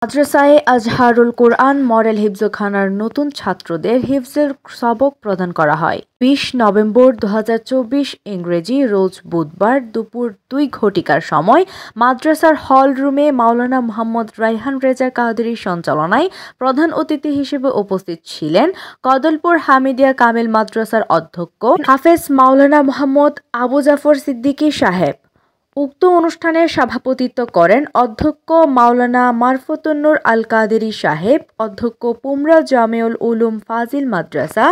মাদ্রাসায়ে আজহারুল কুরআন model হিফজখানার নতুন ছাত্রদের হিফজের সবক প্রদান করা হয়। 20 নভেম্বর 2024 ইংরেজি রোজ বুধবার দুপুর 2 ঘটিকার সময় মাদ্রাসার হল রুমে মাওলানা মোহাম্মদ রায়হান রেজা কাদেরীর সঞ্চালনায় প্রধান অতিথি হিসেবে উপস্থিত ছিলেন কদলপুর হামিদিয়া কামিল মাদ্রাসার অধ্যক্ষ হাফেজ মাওলানা মোহাম্মদ আবু জাফর সিদ্দিকী সাহেব। উক্ত অনুষ্ঠানে সভাপতিত্ব করেন অধ্যক্ষ মাওলানা মারফতুন্নুর আল কাদেরী সাহেব, অধ্যক্ষ পুমরা জামিউল উলুম ফাজিল মাদ্রাসা।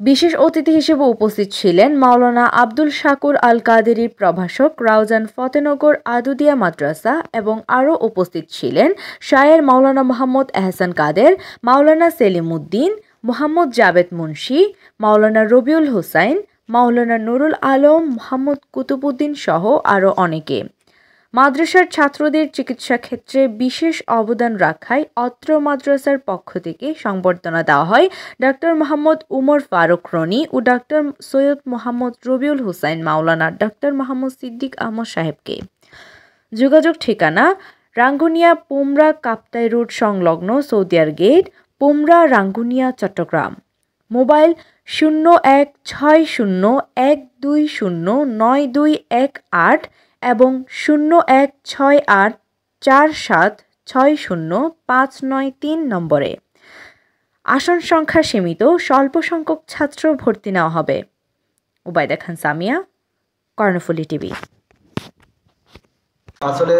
বিশেষ অতিথি হিসেবে উপস্থিত ছিলেন মাওলানা আব্দুল শাকুর আল কাদেরী প্রভাষক, রাউজান ফতেনগর আদুদিয়া মাদ্রাসা এবং আরও উপস্থিত ছিলেন শায়ের মাওলানা মোহাম্মদ এহসান কাদের, মাওলানা সেলিম উদ্দিন, মোহাম্মদ জাবেদ মুন্সি, মাওলানা রবিউল হুসাইন, মাওলানা নুরুল আলম, মোহাম্মদ কুতুবুদ্দিন সহ আরও অনেকে। মাদ্রাসার ছাত্রদের চিকিৎসা ক্ষেত্রে বিশেষ অবদান রাখায় অত্র মাদ্রাসার পক্ষ থেকে সংবর্ধনা দেওয়া হয় ডক্টর মোহাম্মদ উমর ফারুক রনি ও ডক্টর সৈয়দ মোহাম্মদ রবিউল হুসাইন মাওলানা ডক্টর মোহাম্মদ সিদ্দিক আহমদ সাহেবকে। যোগাযোগ ঠিকানা: রাঙ্গুনিয়া পুমরা কাপ্তাই রোড সংলগ্ন সৌদিয়ার গেট, পুমরা, রাঙ্গুনিয়া, চট্টগ্রাম। মোবাইল 016012092218 এবং 016847605993 নম্বরে। আসন সংখ্যা সীমিত, স্বল্প সংখ্যক ছাত্র ভর্তি নেওয়া হবে। উবাইদা খান সামিয়া, কর্ণফুলী টিভি। আসলে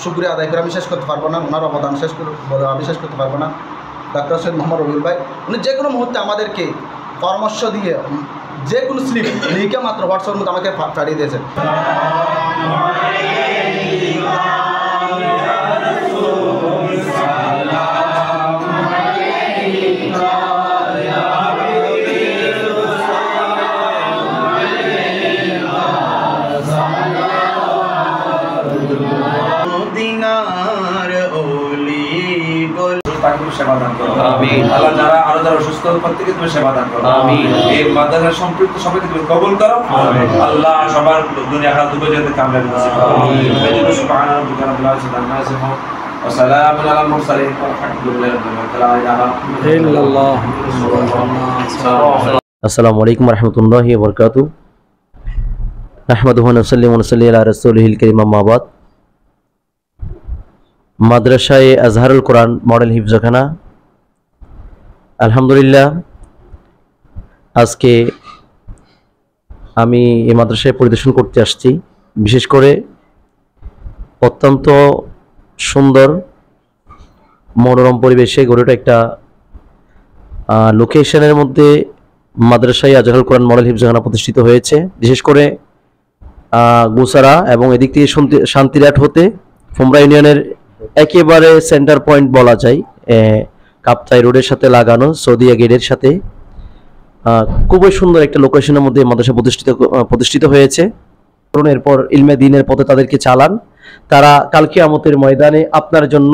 শুকরিয়া আদায় করে আমি শেষ করতে পারবো না, ওনার অবদান শেষ করে বলে আমি শেষ করতে পারবো না। ডাক্তার সৈয়দ মোহাম্মদ রবিউল ভাই উনি যে কোনো মুহূর্তে আমাদেরকে পরামর্শ দিয়ে যে কোনো স্লিপ লিখে মাত্র হোয়াটসঅ্যাপের মধ্যে আমাকে পাঠিয়ে দিয়েছেন। সেবা দান করো, আমিন। আল্লাহ যারা আরো যারা অসুস্থ প্রত্যেককে তুমি সেবা দান করো, আমিন। এই মাদ্রাসার সম্পৃক্ত সবাইকে তুমি কবুল করো, আমিন। আল্লাহ সবার দুনিয়া আখিরাত দুটো যাতে কাময়াব নসিব করো, আমিন। সুবহান রাব্বিকা রাব্বিল ইজ্জাতি আম্মা ইয়াসিফুন ওয়া সালামুন আলাল মুরসালিন ওয়ালহামদুলিল্লাহি রাব্বিল আলামিন। আসসালামু আলাইকুম ওয়া রাহমাতুল্লাহি ওয়া বারাকাতুহু। নাহমাদুহু ওয়া নুসাল্লিমু ওয়া নুসাল্লি আলা রাসূলিহিল কারীম, আম্মা বাদ। মাদ্রাসায়ে আজহারুল কোরআন মডেল হিফজখানা, আলহামদুলিল্লাহ, আজকে আমি এই মাদ্রাসায় পরিদর্শন করতে আসছি। বিশেষ করে অত্যন্ত সুন্দর মনোরম পরিবেশে গড়ে ওঠা একটা লোকেশনের মধ্যে মাদ্রাসায়ে আজহারুল কোরআন মডেল হিফজখানা প্রতিষ্ঠিত হয়েছে। বিশেষ করে গুসারা এবং এদিক থেকে শান্তিরাট হতে ফুমরা ইউনিয়নের একেবারে সেন্টার পয়েন্ট বলা যায়, কাপ্তাই রোডের সাথে লাগানো সৌদিয়া গেটের সাথে খুবই সুন্দর একটা লোকেশনের মধ্যে মাদ্রাসা প্রতিষ্ঠিত হয়েছে। এরপর ইলমে দ্বীনের পথে তাদেরকে চালান, তারা কাল কিয়ামতের ময়দানে আপনার জন্য